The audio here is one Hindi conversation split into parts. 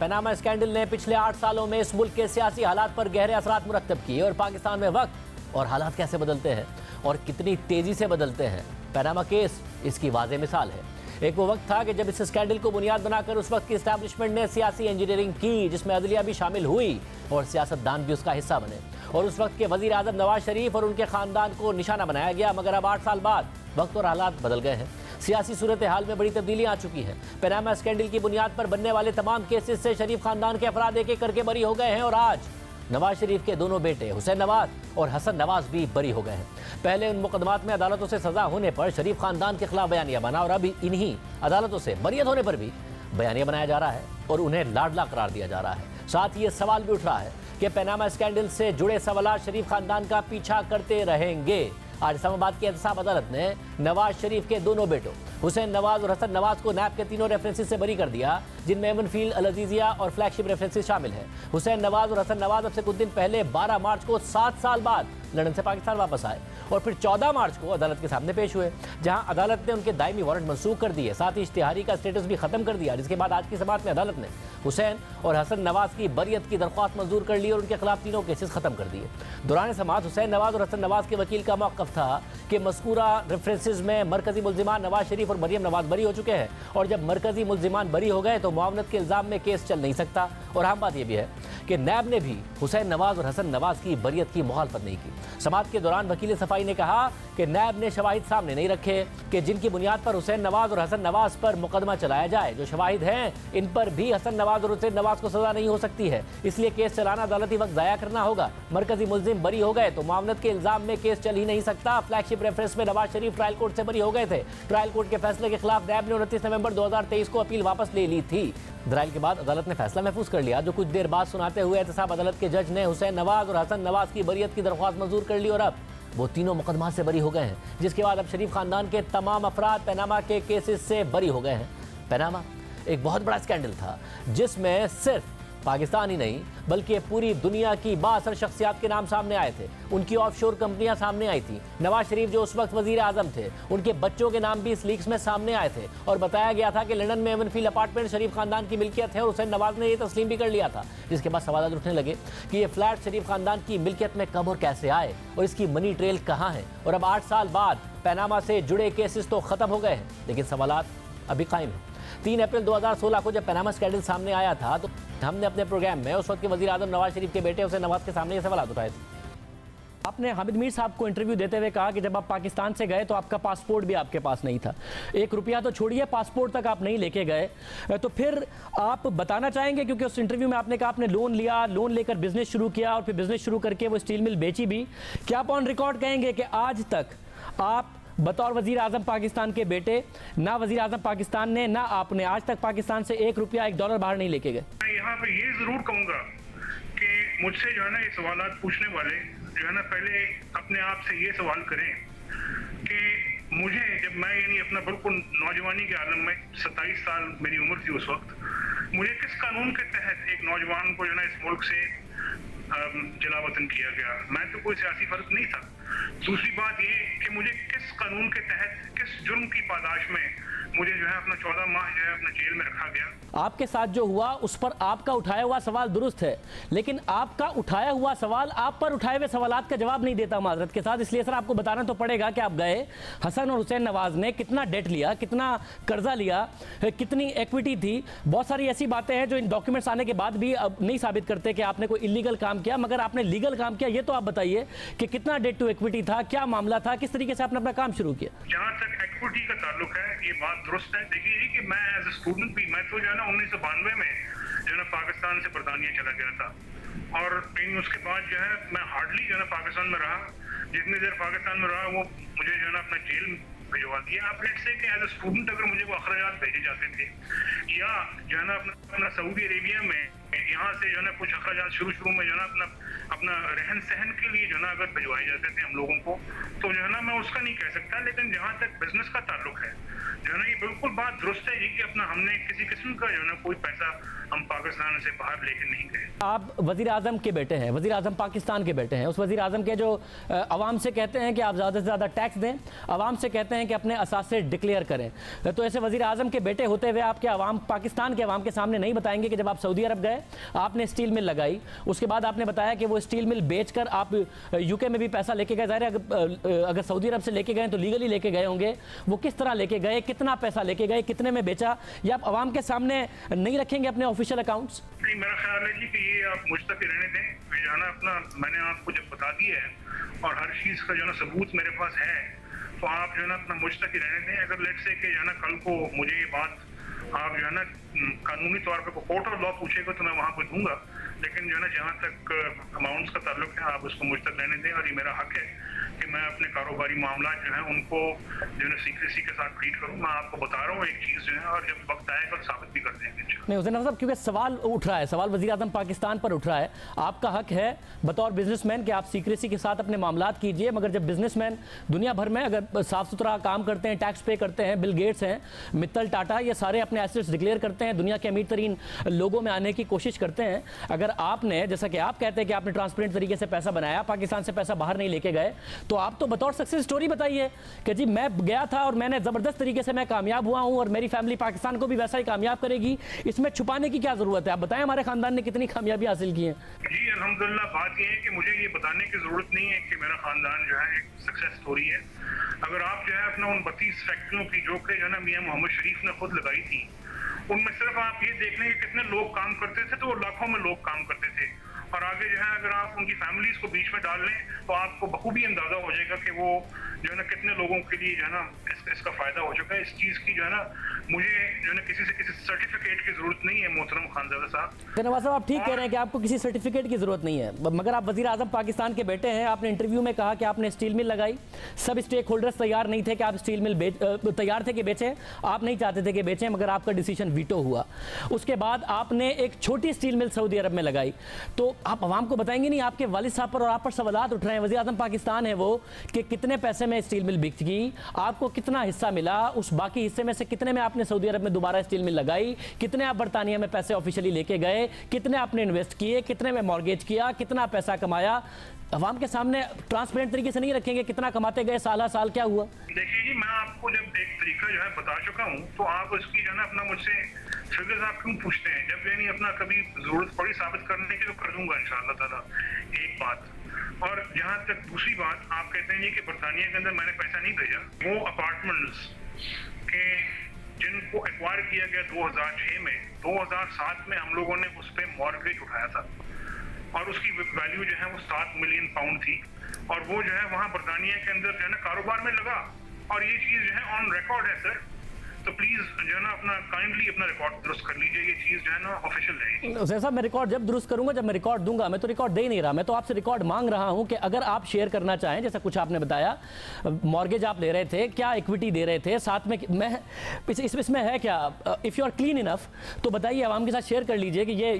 पनामा स्कैंडल ने पिछले 8 सालों में इस मुल्क के सियासी हालात पर गहरे असरात मुरत्तब किए और पाकिस्तान में वक्त और हालात कैसे बदलते हैं और कितनी तेजी से बदलते हैं, पनामा केस इसकी वाज़ेह मिसाल है। एक वो वक्त था कि जब इस स्कैंडल को बुनियाद बनाकर उस वक्त की इस्टेब्लिशमेंट ने सियासी इंजीनियरिंग की, जिसमें अदलिया भी शामिल हुई और सियासतदान भी उसका हिस्सा बने, और उस वक्त के वज़ीर आज़म नवाज शरीफ और उनके ख़ानदान को निशाना बनाया गया। मगर अब 8 साल बाद वक्त और हालात बदल गए हैं, सियासी सूरत हाल में बड़ी तब्दीलियाँ आ चुकी हैं। पनामा स्कैंडल की बुनियाद पर बनने वाले तमाम केसेस से शरीफ खानदान के अफराद एक एक करके बरी हो गए हैं और आज नवाज शरीफ के दोनों बेटे हुसैन नवाज और हसन नवाज भी बरी हो गए हैं। पहले उन मुकदमात में अदालतों से सजा होने पर शरीफ खानदान के खिलाफ बयानिया बना और अब इन्हीं अदालतों से बरियत होने पर भी बयानिया बनाया जा रहा है और उन्हें लाडला करार दिया जा रहा है। साथ ही ये सवाल भी उठ रहा है कि पनामा स्कैंडल से जुड़े सवाल शरीफ खानदान का पीछा करते रहेंगे। आज इस्लामाबाद की एहतसाब अदालत ने नवाज शरीफ के दोनों बेटों हुसैन नवाज और हसन नवाज को नैब के तीनों रेफरेंसेस से बरी कर दिया, जिनमें एवनफील्ड, अल अजीजिया और फ्लैगशिप रेफरेंसेस शामिल हैं। हुसैन नवाज और हसन नवाज अब से कुछ दिन पहले 12 मार्च को 7 साल बाद लंदन से पाकिस्तान वापस आए और फिर 14 मार्च को अदालत के सामने पेश हुए, जहां अदालत ने उनके दायमी वारंट मंसूख कर दिए, साथ ही इश्तिहारी का स्टेटस भी खत्म कर दिया। जिसके बाद आज की समाअत में अदालत ने हुसैन और हसन नवाज की बरियत की दरख्वास्त मंजूर कर ली और उनके खिलाफ तीनों केसेस खत्म कर दिए। दौरान समाअत हुसैन नवाज और हसन नवाज के वकील का मौक़िफ़ था कि मज़कूरा रेफरेंसेस में मरकजी मुल्ज़िमान नवाज शरीफ और मरियम नवाज बरी हो चुके हैं और जब मरकजी मुल्ज़िमान बरी हो गए तो मुआवनत के इल्ज़ाम में केस चल नहीं सकता। और अहम बात यह भी है कि नैब ने भी हुसैन नवाज और हसन नवाज की बरियत की मुखालफत नहीं की। समाअत के दौरान वकील सफाई ने कहा कि नैब ने शवाहिद सामने नहीं रखे कि जिनकी बुनियाद पर हुसैन नवाज और हसन नवाज पर मुकदमा चलाया जाए। जो शवाहिद हैं इन पर भी हसन नवाज और हुसैन नवाज को सजा नहीं हो सकती है, इसलिए केस चलाना अदालती वक्त ज़ाया करना होगा। मरकजी मुल्जिम बरी हो गए तो मुआवनत के इल्ज़ाम में केस चल ही नहीं सकता। फ्लैगशिप रेफरेंस में नवाज शरीफ ट्रायल कोर्ट से बरी हो गए थे। ट्रायल कोर्ट के फैसले के खिलाफ नैब ने 29 नवंबर 2023 को अपील वापस ले ली थी। दलाइल के बाद अदालत ने फैसला महफूज कर लिया, जो कुछ देर बाद सुनाते हुए एहतसाब अदालत के जज ने हुसैन नवाज और हसन नवाज की बरियत की दरख्वास्त मंजूर कर ली और अब वो तीनों मुकदमा से बरी हो गए हैं। जिसके बाद अब शरीफ खानदान के तमाम अफराद पनामा के केसेस से बरी हो गए हैं। पनामा एक बहुत बड़ा स्कैंडल था जिसमें सिर्फ पाकिस्तान ही नहीं बल्कि पूरी दुनिया की बाअसर शख्सियात के नाम सामने आए थे। उनकी ऑफशोर कंपनियां सामने आई थी। नवाज शरीफ जो उस वक्त वजीर आजम थे, उनके बच्चों के नाम भी इस लीक्स में सामने आए थे और बताया गया था कि लंदन में एवनफील्ड अपार्टमेंट शरीफ खानदान की मिल्कियत है और हुसैन नवाज ने ये तस्लीम भी कर लिया था। जिसके बाद सवाल उठने लगे कि ये फ्लैट शरीफ खानदान की मिल्कियत में कब और कैसे आए और इसकी मनी ट्रेल कहाँ है। और अब 8 साल बाद पनामा से जुड़े केसेस तो खत्म हो गए हैं, लेकिन सवाल अभी कायम है। 3 अप्रैल 2016 को जब पनामा स्कैंडल सामने आया था तो हमने अपने प्रोग्राम में उस वक्त के वजीर आजम नवाज शरीफ के बेटे हुसैन नवाज के सामने ये सवाल उठाए थे। आपने हामिद मीर साहब को इंटरव्यू देते हुए कहा कि जब आप पाकिस्तान से गए तो आपका पासपोर्ट भी आपके पास नहीं था, 1 रुपया तो छोड़िए पासपोर्ट तक आप नहीं लेके गए। तो फिर आप बताना चाहेंगे, क्योंकि उस इंटरव्यू में आपने कहा आपने लोन लिया, लोन लेकर बिजनेस शुरू किया और फिर बिजनेस शुरू करके वो स्टील मिल बेची भी। क्या आप ऑन रिकॉर्ड कहेंगे कि आज तक आप बतौर वजीर आजम पाकिस्तान के बेटे, ना वजीर आजम पाकिस्तान ने ना आपने आज तक पाकिस्तान से 1 रुपया 1 डॉलर बाहर नहीं लेके गए? मैं यहाँ पे ये जरूर कहूँगा कि मुझसे जो है ना ये सवालात पूछने वाले जो है ना पहले अपने आप से ये सवाल करें कि मुझे जब मैं यानी अपना बिल्कुल नौजवानी के आलम में 27 साल मेरी उम्र थी उस वक्त, मुझे किस कानून के तहत एक नौजवान को जो है ना इस मुल्क से जलावतन किया गया? मैं तो कोई सियासी फर्क नहीं था। दूसरी बात ये कि मुझे किस कानून के तहत किस जुर्म की पादाश में मुझे जो है अपना 14 माह जो है अपना जेल में रखा गया। आपके साथ जो हुआ उस पर आपका उठाया हुआ सवाल दुरुस्त है, लेकिन आपका उठाया हुआ सवाल आप पर उठाए हुए सवालात का जवाब नहीं देता माजरत के साथ। इसलिए सर आपको बताना तो पड़ेगा कि आप गए, हसन और हुसैन नवाज ने कितना डेट लिया, कितना कर्जा लिया, कितनी इक्विटी थी। बहुत सारी ऐसी बातें हैं जो इन डॉक्यूमेंट्स आने के बाद भी अब नहीं साबित करते कि आपने कोई इलीगल काम किया, मगर आपने लीगल काम किया। ये तो आप बताइए कि कितना डेट टू इक्विटी था, क्या मामला था, किस तरीके से आपने अपना काम शुरू किया? जहाँ तक इक्विटी का ताल्लुक है ये बात दुरुस्त है। देखिए कि मैं एज ए स्टूडेंट भी, मैं तो जो है ना 1992 में जो है ना पाकिस्तान से बरतानिया चला गया था और उसके बाद जो है मैं हार्डली जो है ना पाकिस्तान में रहा। जितनी देर पाकिस्तान में रहा वो मुझे जो है ना अपना जेल भिजवा दिया। आप लेट्स से कि एज ए स्टूडेंट अगर मुझे वो अखराजात भेजे जाते थे या जो है ना अपना सऊदी अरेबिया में यहाँ से जो है ना कुछ अखराजात शुरू में जो है ना अपना रहन सहन के लिए जो है ना अगर भिजवाए जाते थे हम लोगों को, तो जो है ना मैं उसका नहीं कह सकता, लेकिन जहाँ तक बिजनेस का ताल्लुक है जो है ना, ये बिल्कुल बात दुरुस्त है जी कि अपना हमने किसी किस्म का जो है ना कोई पैसा हम पाकिस्तान से बाहर लेके नहीं गए। आप वजीर आजम के बेटे हैं, वजीर आजम पाकिस्तान के बेटे हैं, उस वजीर आजम के जो अवाम से कहते हैं कि आप ज़्यादा से ज़्यादा टैक्स दें, अवाम से कहते हैं कि अपने असासे डिक्लेयर करें, तो ऐसे वजीर आजम के बेटे होते हुए आपके अवाम, पाकिस्तान के अवाम के सामने नहीं बताएंगे कि जब आप सऊदी अरब गए आपने स्टील मिल लगाई, उसके बाद आपने बताया कि वो स्टील मिल बेचकर आप यूके में भी पैसा लेके गए। ज़ाहिर है अगर सऊदी अरब से लेके गए तो लीगली लेके गए होंगे, वो किस तरह लेके गए, कितना पैसा लेके गए, कितने में बेचा, या आप अवाम के सामने नहीं रखेंगे अपने ऑफिशियल अकाउंट्स? नहीं, मेरा ख्याल है जी कि ये आप मुझ तक ही रहने दें, जो है ना अपना मैंने आपको जब बता दिया है और हर चीज़ का जो है ना सबूत मेरे पास है, तो आप जो है ना अपना मुझ तक ही रहने दें। अगर लेट से कि जो है ना कल को मुझे ये बात आप जो है ना कानूनी तौर पे कोर्ट और लॉ पूछेगा तो मैं वहाँ पर दूंगा, लेकिन जो है ना जहाँ तक अमाउंट्स का ताल्लुक है आप उसको मुझ तक रहने दें, और ये मेरा हक है कि मैं अपने कारोबारी मामला जो है उनको जो है सीक्रेसी के साथ ट्रीट करूँ। मैं आपको बता रहा हूँ एक चीज़ जो है, और जब वक्त आएगा तो साबित भी कर देंगे। नहीं हुसैन साहब, क्योंकि सवाल उठ रहा है, सवाल वज़ीर आज़म पाकिस्तान पर उठ रहा है, आपका हक है बतौर बिजनेसमैन कि आप सीक्रेसी के साथ अपने मामलात कीजिए, मगर जब बिजनेसमैन दुनिया भर में अगर साफ सुथरा काम करते हैं, टैक्स पे करते हैं, बिल गेट्स हैं, मित्तल, टाटा, ये सारे अपने एसेट्स डिक्लेयर करते हैं, दुनिया के अमीर तरीन लोगों में आने की कोशिश करते हैं, अगर आपने, जैसा कि आप कहते हैं कि आपने ट्रांसपेरेंट तरीके से पैसा बनाया, पाकिस्तान से पैसा बाहर नहीं लेके गए, तो आप तो बतौर सक्सेस स्टोरी बताइए कि जी मैं गया था और मैंने ज़बरदस्त तरीके से मैं कामयाब हुआ हूँ और मेरी फैमिली पाकिस्तान को भी वैसा ही कामयाब करेगी। इसमें छुपाने की क्या ज़रूरत है? आप बताएं हमारे ख़ानदान ने कितनी कामयाबी हासिल की है। जी अल्हम्दुलिल्लाह, बात यह है कि मुझे ये बताने की ज़रूरत नहीं है कि मेरा ख़ानदान जो है एक सक्सेस स्टोरी है। अगर आप जो है अपना उन 32 फैक्ट्रियों की जो कि जो है ना मियाँ मोहम्मद शरीफ ने खुद लगाई थी, उनमें सिर्फ आप ये देख लें कि कितने लोग काम करते थे, तो वो लाखों में लोग काम करते थे। और आगे जो है अगर आप उनकी फैमिलीज को बीच में डाल लें तो आपको बखूबी अंदाजा हो जाएगा कि वो जो है ना कितने लोगों के लिए जो है ना इसका फायदा हो चुका है। इस चीज़ की जो है ना मुझे जो है ना किसी से किसी सर्टिफिकेट की जरूरत नहीं है मोहतरम खानजादा साहब। नवाज साहब, आप ठीक कह रहे हैं कि आपको किसी सर्टिफिकेट की जरूरत नहीं है, मगर आप वजीर आजम पाकिस्तान के बेटे हैं। आपने इंटरव्यू में कहा कि आपने स्टील मिल लगाई, सब स्टेक होल्डर्स तैयार नहीं थे कि आप स्टील मिल तैयार थे कि बेचें, आप नहीं चाहते थे कि बेचें, मगर आपका डिसीजन वीटो हुआ। उसके बाद आपने एक छोटी स्टील मिल सऊदी अरब में लगाई, तो आप आवाम को बताएंगे नहीं? आपके वालिद साहब पर और आप पर सवालात उठ रहे हैं, वज़ीर आज़म पाकिस्तान है वो, कि कितने पैसे में स्टील मिल बिक गई, आपको कितना हिस्सा मिला, उस बाकी हिस्से में से कितने में आपने सऊदी अरब में दोबारा स्टील मिल लगाई, कितने आप बरतानिया में पैसे ऑफिशियली लेके गए, कितने आपने इन्वेस्ट किए, कितने में मॉर्गेज किया, कितना पैसा कमाया, अवाम के सामने ट्रांसपेरेंट तरीके से नहीं रखेंगे कितना कमाते गए, साल क्या हुआ? देखिए जी, मैं आपको जब एक तरीका जो है बता चुका हूँ, तो आप उसकी जो है ना अपना मुझसे फिगर्स आप क्यों पूछते हैं? जब यानी अपना कभी जरूरत पड़ी साबित करने की तो कर दूंगा इंशाअल्लाह ताला। एक बात, और जहाँ तक दूसरी बात, आप कहते हैं कि बरतानिया के अंदर मैंने पैसा नहीं भेजा, वो अपार्टमेंट्स के जिनको एक्वायर किया गया 2006 में, 2007 में हम लोगों ने उस पर मॉर्गेज उठाया था और उसकी वैल्यू जो है वो 7 मिलियन पाउंड थी, और वो जो है वहाँ बरतानिया के अंदर जो है ना कारोबार में लगा, और ये चीज़ जो है ऑन रिकॉर्ड है सर। तो प्लीज जो है ना अपना काइंडली अपना रिकॉर्ड दुरुस्त कर लीजिए, ये चीज़ जो है ना ऑफिशियल रहेगी। हुसैन साहब, मैं रिकॉर्ड जब दुरुस्त करूंगा, जब मैं रिकॉर्ड दूंगा, मैं तो रिकॉर्ड दे ही नहीं रहा, मैं तो आपसे रिकॉर्ड मांग रहा हूं कि अगर आप शेयर करना चाहें, जैसा कुछ आपने बताया मॉर्गेज आप ले रहे थे, क्या इक्विटी दे रहे थे, साथ में मैं इसमें है क्या, if you are clean enough तो बताइए, आवाम के साथ शेयर कर लीजिए कि ये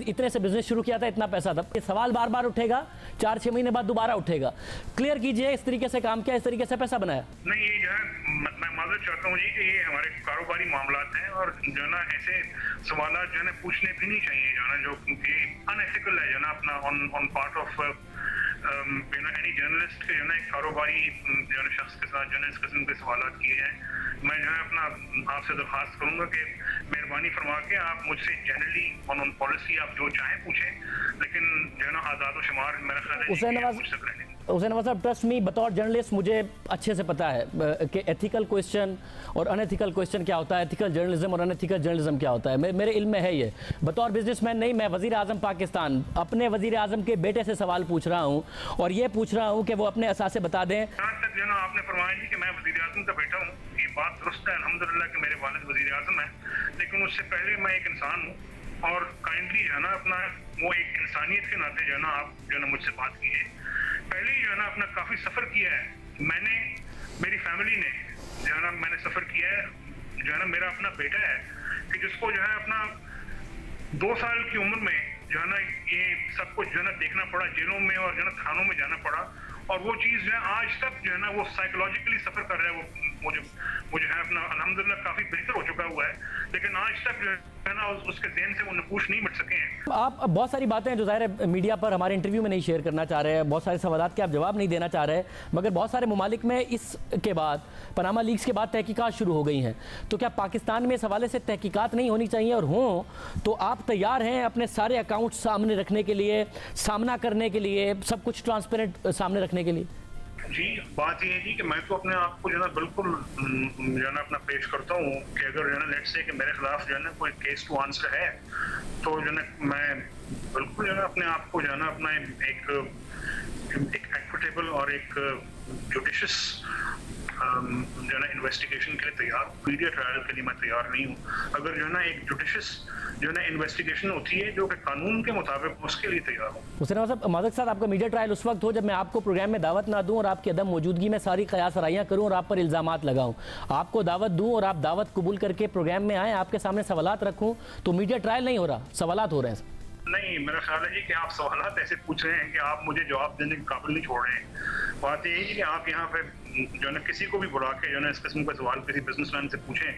इतने से बिजनेस शुरू किया था, इतना पैसा था। ये सवाल बार बार उठेगा, 4-6 महीने बाद दोबारा उठेगा। क्लियर कीजिए, इस तरीके से काम किया, इस तरीके से पैसा बनाया? नहीं, ये जो है मैं माजरत चाहता हूँ जी कि ये हमारे कारोबारी मामलात हैं, और जो है ना ऐसे सवाल जो है ना पूछने भी नहीं चाहिए, जो है ना जो कि अनएथिकल है, जो है ना अपना on part of you know any journalist के जो है ना एक कारोबारी जो है ना शख्स के साथ जो है ना इस किस्म के सवाल किए जाएँ। मैं जो है अपना आपसे दरख्वास्त करूँगा कि मेहरबानी फरमा के आप मुझसे जनरली ऑन पॉलिसी आप जो चाहें पूछें, लेकिन जो है ना आज़ाद व शुमार मेरा ख्याल है हुसैन नवाज साहब, ट्रस्ट मी, बतौर जर्नलिस्ट मुझे अच्छे से पता है कि एथिकल क्वेश्चन और अनएथिकल क्वेश्चन क्या होता है, एथिकल जर्नलिज्म और अनएथिकल जर्नलिज्म क्या होता है, मेरे इल्म में है ये। बतौर बिजनेसमैन नहीं, मैं वज़ीर आज़म पाकिस्तान अपने वज़ीर आज़म के बेटे से सवाल पूछ रहा हूँ, और ये पूछ रहा हूँ कि वो अपने असासे बता दें। जहाँ तक जो है ना आपने फरमाया जी कि मैं वज़ीर आज़म का बेटा हूँ, ये बात दुरुस्त है अल्हम्दुलिल्लाह कि मेरे वालिद वज़ीर आज़म हैं, लेकिन उससे पहले मैं एक इंसान हूँ, और काइंडली जो है ना अपना वो एक इंसानियत के नाते जो है ना आप जो है ना मुझसे बात कीजिए। पहले ही जो है ना अपना काफ़ी सफ़र किया है मैंने, मेरी फैमिली ने जो है ना मैंने सफ़र किया है, जो है ना मेरा अपना बेटा है कि जिसको जो है अपना 2 साल की उम्र में जो है ना ये सब कुछ जो है ना देखना पड़ा, जेलों में और जो है ना थानों में जाना पड़ा, और वो चीज़ जो है आज तक जो है ना वो साइकोलॉजिकली सफर कर रहा है। वो जो है अपना अल्हम्दुलिल्लाह काफी बेहतर हो चुका हुआ है, लेकिन आज तक जो है ना उसके ज़हन से वो नपूश नहीं मिट सके हैं। आप बहुत सारी बातें हैं जो ज़ाहिर है मीडिया पर हमारे इंटरव्यू में नहीं शेयर करना चाह रहे हैं, बहुत सारे सवालात के आप जवाब नहीं देना चाह रहे, मगर बहुत सारे ममालिक में इसके बाद पनामा लीक्स के बाद तहकीकात शुरू हो गई हैं। तो क्या पाकिस्तान में इस हवाले से तहकीकात नहीं होनी चाहिए, और हों तो आप तैयार हैं अपने सारे अकाउंट सामने रखने के लिए, सामना करने के लिए, सब कुछ ट्रांसपेरेंट सामने रखने के लिए? जी, बात ये है जी कि मैं तो अपने आप को जो है ना बिल्कुल जो है ना अपना पेश करता हूँ कि अगर जो है ना लेट्स से कि मेरे खिलाफ जो है ना कोई केस टू आंसर है, तो जो है ना मैं बिल्कुल जो है ना अपने आप को जो है ना अपना एक एक्विटेबल और एक जुडिशियस जो है ना इन्वेस्टिगेशन के लिए तैयार, मीडिया ट्रायल के लिए मैं तैयार नहीं हूँ। अगर जो है ना एक जुडिशियस जो है ना इन्वेस्टिगेशन होती है जो कि कानून के मुताबिक, उसके लिए तैयार हूँ। हुसैन नवाज साहब, माज़क साहब, आपका मीडिया ट्रायल उस वक्त हो जब मैं आपको प्रोग्राम में दावत ना दूं और आपकी अदम मौजूदगी में सारी कयास आराइयाँ करूँ और आप पर इल्ज़ामात लगाऊँ। आपको दावत दूँ और आप दावत कबूल करके प्रोग्राम में आएँ, आपके सामने सवालात रखूँ, तो मीडिया ट्रायल नहीं हो रहा, सवालात हो रहे हैं। नहीं, मेरा ख्याल है जी कि आप सवालात ऐसे पूछ रहे हैं कि आप मुझे जवाब देने के काबिल नहीं छोड़ रहे हैं। बात यही है कि आप यहाँ पे जो है ना किसी को भी बुला के जो है ना इस किस्म का सवाल किसी बिजनेसमैन से पूछें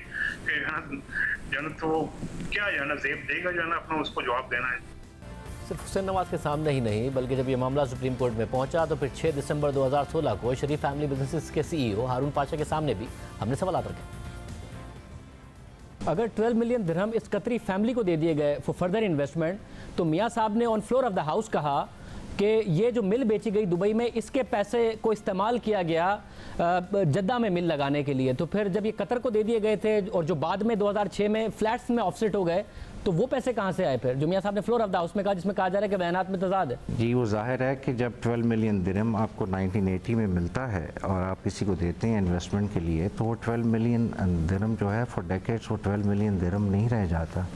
कि जो है ना तो क्या जो है ना ज़ेब देगा जो है ना अपना उसको जवाब देना है। सिर्फ हुसैन नवाज के सामने ही नहीं, बल्कि जब ये मामला सुप्रीम कोर्ट में पहुंचा तो फिर 6 दिसंबर 2016 को शरीफ फैमिली बिजनेसेस के CEO हारून पाशा के सामने भी हमने सवालात रखे। अगर 12 मिलियन दिरहम इस कतरी फैमिली को दे दिए गए फॉर फर्दर इन्वेस्टमेंट, तो मियाँ साहब ने on floor of the house कहा कि ये जो मिल बेची गई दुबई में, इसके पैसे को इस्तेमाल किया गया जद्दा में मिल लगाने के लिए। तो फिर जब ये कतर को दे दिए गए थे और जो बाद में 2006 में फ्लैट्स में ऑफसेट हो गए, तो वो पैसे कहाँ से आए फिर, जो मियाँ साहब ने फ्लोर ऑफ द हाउस में कहा, जिसमें कहा जा रहा है कि बयानात में तजाद है? जी, वो जाहिर है कि जब 12 मिलियन दिरहम आपको 1980 में मिलता है और आप किसी को देते हैं इन्वेस्टमेंट के लिए, तो वो 12 मिलियन दिरहम जो है फॉर डेकेड्स वो 12 मिलियन दिरहम नहीं रह जाता,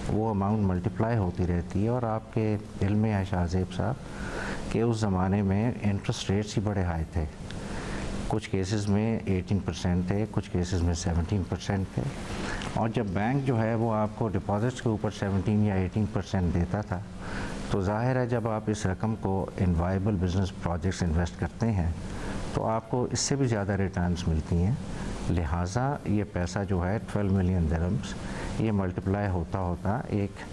वो अमाउंट मल्टीप्लाई होती रहती है। और आपके दिल में है शाहजेब साहब कि उस ज़माने में इंटरेस्ट रेट्स ही बड़े हाई थे, कुछ केसेस में 18% थे, कुछ केसेस में 17% थे। और जब बैंक जो है वो आपको डिपॉजिट्स के ऊपर 17 या 18% देता था, तो जाहिर है जब आप इस रकम को इन वायबल बिजनेस प्रोजेक्ट्स इन्वेस्ट करते हैं तो आपको इससे भी ज़्यादा रिटर्न्स मिलती हैं। लिहाजा ये पैसा जो है 12 मिलियन दिरहम्स, ये मल्टीप्लाई होता होता एक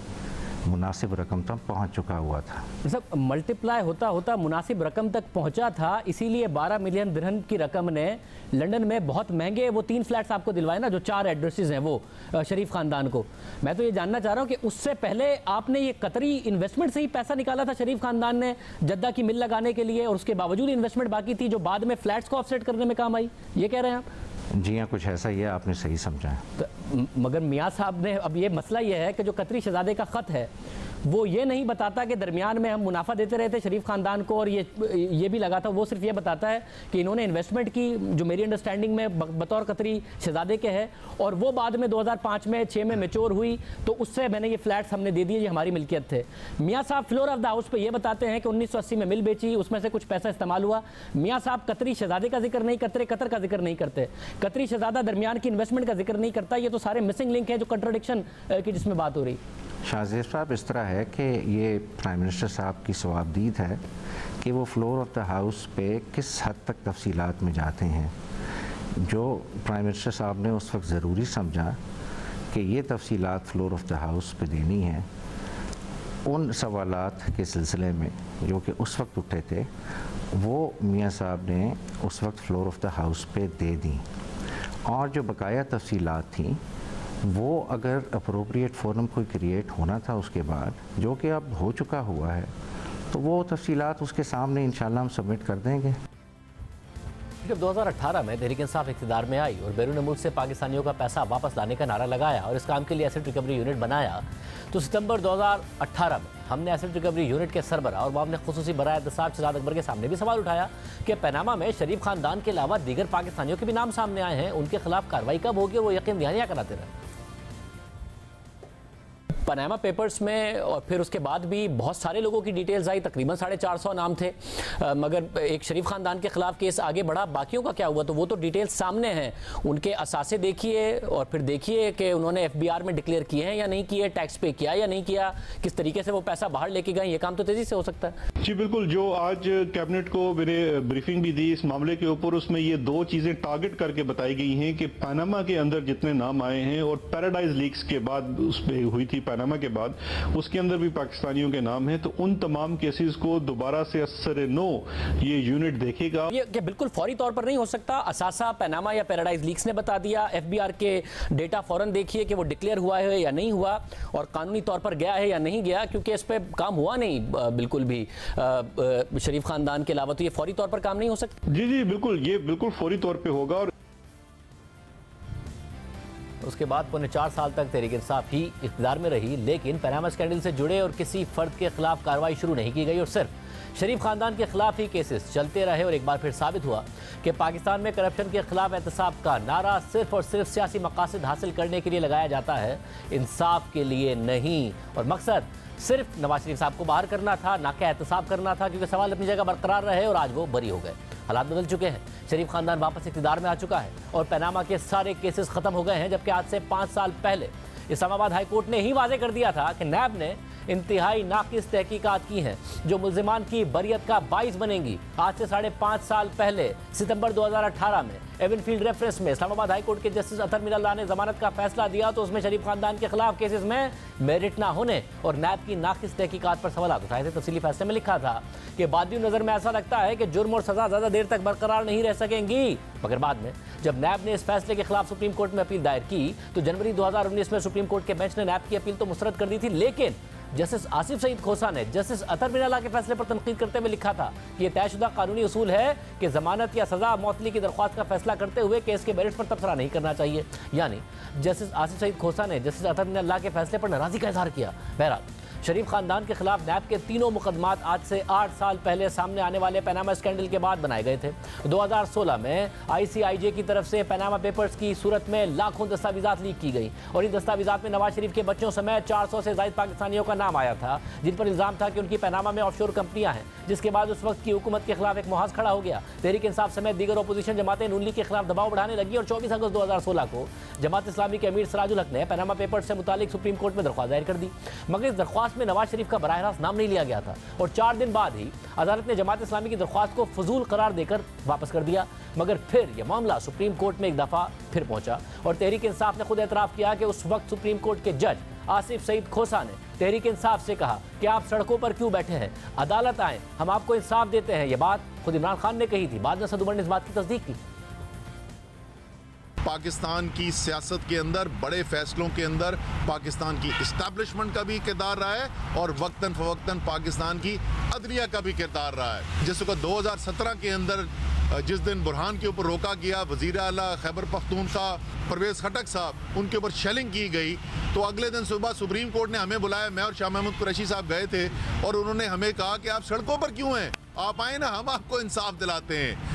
मुनासिब रकम तक पहुंच चुका हुआ था। सब मल्टीप्लाई होता होता मुनासिब रकम तक पहुंचा था, इसीलिए 12 मिलियन दिरहम की रकम ने लंदन में बहुत महंगे वो 3 फ्लैट्स आपको दिलवाए ना, जो 4 एड्रेसेस हैं वो शरीफ ख़ानदान को। मैं तो ये जानना चाह रहा हूँ कि उससे पहले आपने ये कतरी इन्वेस्टमेंट से ही पैसा निकाला था शरीफ ख़ानदान ने जद्दा की मिल लगाने के लिए, और उसके बावजूद इन्वेस्टमेंट बाकी थी जो बाद में फ्लैट्स को ऑफसेट करने में काम आई, ये कह रहे हैं आप? जी हाँ, कुछ ऐसा ही है, आपने सही समझा है। तो मगर मियाँ साहब ने, अब ये मसला ये है कि जो कतरी शहजादे का ख़त है वो ये नहीं बताता कि दरमियान में हम मुनाफा देते रहे थे शरीफ ख़ानदान को और ये भी लगा था, वो सिर्फ ये बताता है कि इन्होंने इन्वेस्टमेंट की जो मेरी अंडरस्टैंडिंग में बतौर कतरी शहजादे के है, और वो बाद में 2005 में 6 में मैच्योर हुई, तो उससे मैंने ये फ्लैट्स हमने दे दिए, ये हमारी मिल्कियत थे। मियाँ साहब फ्लोर ऑफ द हाउस पे ये बताते हैं कि 1980 में मिल बेची, उसमें से कुछ पैसा इस्तेमाल हुआ। मियाँ साहब कतरी शहजादे का जिक्र नहीं करते, कतर का जिक्र नहीं करते, कतरी शहजादा दरमियान की इन्वेस्टमेंट का जिक्र नहीं करता। ये तो सारे मिसिंग लिंक है जो कंट्राडिक्शन की जिसमें बात हो रही। शाहजेब साहब, इस तरह है कि ये प्राइम मिनिस्टर साहब की सवाबदीद है कि वो फ्लोर ऑफ द हाउस पे किस हद तक तफसीलात में जाते हैं। जो प्राइम मिनिस्टर साहब ने उस वक्त ज़रूरी समझा कि ये तफसीलात फ्लोर ऑफ द हाउस पे देनी है, उन सवालात के सिलसिले में जो कि उस वक्त उठे थे, वो मियाँ साहब ने उस वक्त फ्लोर ऑफ द हाउस पे दे दी। और जो बकाया तफसीलात थी वो अगर अप्रोप्रिएट फोरम कोई क्रिएट होना था उसके बाद, जो कि अब हो चुका हुआ है, तो वो तफसीलात उसके सामने इंशाल्लाह हम सबमिट कर देंगे। जब 2018 में तहरीक इंसाफ इक़्तिदार में आई और बैरून मुल्क से पाकिस्तानियों का पैसा वापस लाने का नारा लगाया और इस काम के लिए एसेट रिकवरी यूनिट बनाया, तो सितंबर 2018 में हमने एसेट रिकवरी यूनिट के सरबराह और मामले खुसूसी बराए एहतसाब शहजाद अकबर के सामने भी सवाल उठाया कि पनामा में शरीफ खानदान के अलावा दीगर पाकिस्तानियों के भी नाम सामने आए हैं, उनके खिलाफ कार्रवाई कब होगी और वो यकीन दहानियाँ कराते रहे। पनामा पेपर्स में और फिर उसके बाद भी बहुत सारे लोगों की डिटेल्स आई, तकरीबन 450 नाम थे, मगर एक शरीफ खानदान के खिलाफ केस आगे बढ़ा। बाकियों का क्या हुआ, तो वो तो डिटेल्स सामने हैं। उनके असासे देखिए और फिर देखिए कि उन्होंने FBR में डिक्लेयर किए हैं या नहीं किए, टैक्स पे किया या नहीं किया, किस तरीके से वो पैसा बाहर लेके गए। ये काम तो तेजी से हो सकता है। जी बिल्कुल, जो आज कैबिनेट को मैंने ब्रीफिंग भी दी इस मामले के ऊपर, उसमें ये दो चीजें टारगेट करके बताई गई हैं कि पनामा के अंदर जितने नाम आए हैं और पैराडाइज लीक्स के बाद उसमें हुई थी पनामा के बाद, उसके अंदर भी पाकिस्तानियों के नाम हैं, तो उन तमाम केसेस को दोबारा से असर-ए-नो ये यूनिट देखेगा। ये क्या बिल्कुल फौरी तौर पर नहीं हो सकता? असासा, पनामा या पैराडाइज लीक्स ने बता दिया, FBR के डेटा फौरन देखिए कि वो डिक्लेयर हुआ है या नहीं हुआ और कानूनी तौर पर गया है या नहीं गया, क्योंकि इस पर काम हुआ नहीं बिल्कुल भी शरीफ खानदान के अलावा, तो ये फौरी तौर पर काम नहीं हो सकता। जी जी बिल्कुल, ये बिल्कुल फौरी तौर पे होगा। और उसके बाद पौने 4 साल तक तहरीक इंसाफ ही इक़्तिदार में रही, लेकिन पनामा स्कैंडल से जुड़े और किसी फर्द के खिलाफ कार्रवाई शुरू नहीं की गई और सिर्फ शरीफ खानदान के खिलाफ ही केसेस चलते रहे। और एक बार फिर साबित हुआ कि पाकिस्तान में करप्शन के खिलाफ एहतसाब का नारा सिर्फ और सिर्फ सियासी मकासद हासिल करने के लिए लगाया जाता है, इंसाफ के लिए नहीं। और मकसद सिर्फ नवाज शरीफ साहब को बाहर करना था, ना कि एहतसाब करना था, क्योंकि सवाल अपनी जगह बरकरार रहे और आज वो बरी हो गए। हालात बदल चुके हैं, शरीफ खानदान वापस इक़्तिदार में आ चुका है और पनामा के सारे केसेस खत्म हो गए हैं, जबकि आज से 5 साल पहले इस्लामाबाद हाई कोर्ट ने ही वाज़ेह कर दिया था कि नैब ने इंतहाई नाकिस तहकीकात की हैं जो मुल्जिमान की बरियत का बाइस बनेंगी। आज से 5.5 साल पहले सितंबर 2018 में एवनफील्ड रेफरेंस में इस्लामाबाद हाई कोर्ट के जस्टिस अतर मिनल्लाह ने जमानत का फैसला दिया, तो उसमें शरीफ खानदान के खिलाफ केसेस में मेरिट ना होने और नैब की नाकिस तहकीकात पर सवाल उठाए थे। तफसीली फैसले में लिखा था कि बादियों नज़र में ऐसा लगता है कि जुर्म और सजा ज़्यादा देर तक बरकरार नहीं रह सकेंगी, मगर बाद में जब नैब ने इस फैसले के खिलाफ सुप्रीम कोर्ट में अपील दायर की तो जनवरी 2019 में सुप्रीम कोर्ट के बेंच ने नैब की अपील तो मुस्तरद कर दी थी, लेकिन जस्टिस आसिफ सईद खोसा ने जस्टिस अतर मिनल्लाह के फैसले पर तनकीद करते हुए लिखा था कि यह तयशुदा कानूनी उसूल है कि जमानत या सजा मौतली की दरख्वास्त का फैसला करते हुए केस के मेरिट्स पर तबसरा नहीं करना चाहिए। यानी जस्टिस आसिफ सईद खोसा ने जस्टिस अतर मिनल्लाह के फैसले पर नाराजगी का इजहार किया। बहरहाल शरीफ खानदान के खिलाफ नैब के तीनों मुकदमात आज से 8 साल पहले सामने आने वाले पनामा स्कैंडल के बाद बनाए गए थे। 2016 में ICIJ की तरफ से पनामा पेपर्स की सूरत में लाखों दस्तावेजात लीक की गई और इन दस्तावेजात में नवाज शरीफ के बच्चों समेत 400 से ज़ायद पाकिस्तानियों का नाम आया था, जिन पर इल्ज़ाम था कि उनकी पनामा में ऑफशोर कंपनियां हैं, जिसके बाद उस वक्त की हुकूमत के खिलाफ एक मुहाज खड़ा हो गया। तहरीक इंसाफ समेत दीगर अपोजिशन जमातें नून लीग के खिलाफ दबाव बढ़ाने लगी और 24 अगस्त 2016 को जमात इस्लामी के अमीर सिराजुल हक ने पनामा पेपर्स से मुतालिक सुप्रीम कोर्ट में दरख्वास्त दायर कर दी, मगर इस दरख्वास्त में नवाज शरीफ का बराह रास्त नाम नहीं लिया गया था और 4 दिन बाद ही अदालत ने जमात इस्लामी की दरख्वास्त को फजूल करार देकर वापस कर दिया। मगर फिर यह मामला सुप्रीम कोर्ट में एक दफा फिर पहुंचा और तहरीक इंसाफ ने खुद एतराफ़ किया कि उस वक्त सुप्रीम कोर्ट के जज आसिफ सईद खोसा ने तहरीक इंसाफ से कहा कि आप सड़कों पर क्यों बैठे हैं, अदालत आए, हम आपको इंसाफ देते हैं। यह बात खुद इमरान खान ने कही थी, बाद में सद उमर ने इस बात की तस्दीक की। पाकिस्तान की सियासत के अंदर बड़े फैसलों के अंदर पाकिस्तान की इस्टेब्लिशमेंट का भी किरदार रहा है और वक्तन फवक्तन पाकिस्तान की अदलिया का भी किरदार रहा है। जिसको 2017 के अंदर जिस दिन बुरहान के ऊपर रोका गया, वज़ीर आला खैबर पख्तूनख्वा परवेज़ खटक साहब, उनके ऊपर शेलिंग की गई, तो अगले दिन सुबह सुप्रीम कोर्ट ने हमें बुलाया, मैं और शाह महमूद कुरैशी साहब गए थे और उन्होंने हमें कहा कि आप सड़कों पर क्यों हैं, आप आए ना, हम आपको इंसाफ दिलाते हैं।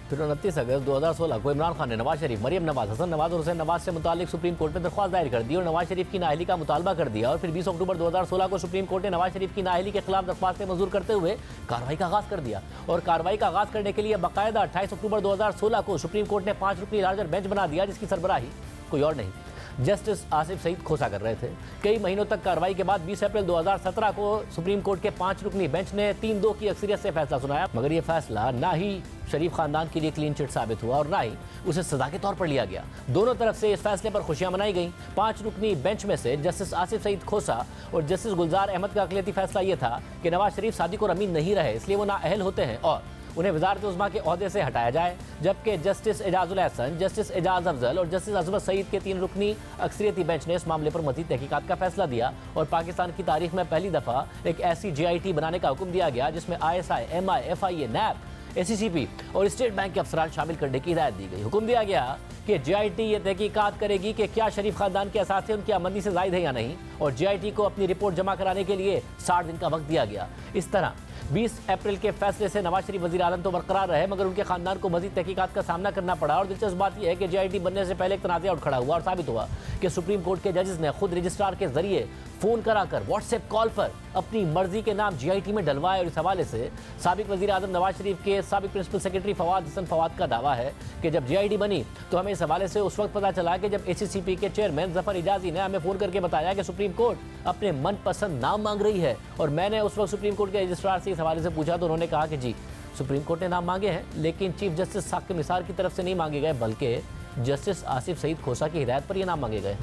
फिर 29 अगस्त 2016 को इमरान खान ने नवाज शरीफ, मरियम नवाज, हसन नवाज और हुसैन नवाज से मुतालिक सुप्रीम कोर्ट में दरख्वास्त दायर कर दी और नवाज शरीफ की नाअहली का मुतालबा कर दिया। और फिर 20 अक्टूबर 2016 को सुप्रीम कोर्ट ने नवाज शरीफ की नाअहली के खिलाफ दरख्वास्तें मंजूर करते हुए कार्रवाई का आगाज़ कर दिया और कार्रवाई का आगाज़ करने के लिए बाकायदा 28 अक्टूबर 2016 को सुप्रीम कोर्ट ने 5 रुकनी लार्जर बेंच बना दिया, जिसकी सरबराही कोई और नहीं जस्टिस आसिफ सईद खोसा कर रहे थे। कई महीनों तक कार्रवाई के बाद 20 अप्रैल 2017 को सुप्रीम कोर्ट के 5 रुकनी बेंच ने 3-2 की अक्सरियत से फैसला सुनाया, मगर यह फैसला ना ही शरीफ खानदान के लिए क्लीन चिट साबित हुआ और ना ही उसे सजा के तौर पर लिया गया। दोनों तरफ से इस फैसले पर खुशियां मनाई गई। 5 रुकनी बेंच में से जस्टिस आसिफ सईद खोसा और जस्टिस गुलजार अहमद का अक़लियती फैसला यह था कि नवाज शरीफ सादिक और अमीन नहीं रहे, इसलिए वो नाअहल होते हैं और उन्हें वज़ारत उज़्मा के ओहदे से हटाया जाए। जबकि जस्टिस एजाजुल एहसन, जस्टिस एजाज अफजल और जस्टिस अजमत सईद के 3 रुकनी अक्सरियती बेंच ने इस मामले पर मज़ीद तहकीकात का फैसला दिया और पाकिस्तान की तारीख में पहली दफ़ा एक ऐसी JIT बनाने का हुक्म दिया गया जिसमें ISI, MI, FIA, NAB, ACCP और स्टेट बैंक के अफसरान शामिल करने की हिदायत दी गई। हुक्म दिया गया कि JIT ये तहकीकात करेगी कि क्या शरीफ खानदान के असासे उनकी आमदनी से ज़ायद है या नहीं और JIT को अपनी रिपोर्ट जमा कराने के लिए 60 दिन का वक्त दिया गया। इस तरह 20 अप्रैल के फैसले से नवाज शरीफ वजीर आजम तो बरकरार रहे, मगर उनके खानदान को मजीद तहकीकात का सामना करना पड़ा। और दिलचस्प बात यह है कि JIT बनने से पहले एक तनाज़ा उठ खड़ा हुआ और साबित हुआ कि सुप्रीम कोर्ट के जजेस ने खुद रजिस्ट्रार के जरिए फ़ोन कराकर व्हाट्सएप कॉल पर अपनी मर्जी के नाम JIT में डलवाए। और इस हवाले से साबिक वजीर आजम नवाज शरीफ के साबिक प्रिंसिपल सेक्रेटरी फवाद हसन फवाद का दावा है कि जब JIT बनी तो हमें इस हवाले से उस वक्त पता चला कि जब ACCP के चेयरमैन जफर इजाजी ने हमें फ़ोन करके बताया कि सुप्रीम कोर्ट अपने मनपसंद नाम मांग रही है। और मैंने उस वक्त सुप्रीम कोर्ट के रजिस्ट्रार से इस हवाले से पूछा तो उन्होंने कहा कि जी सुप्रीम कोर्ट ने नाम मांगे हैं, लेकिन चीफ जस्टिस साकिब निसार की तरफ से नहीं मांगे गए, बल्कि जस्टिस आसिफ सईद खोसा की हिदायत पर ये नाम मांगे गए।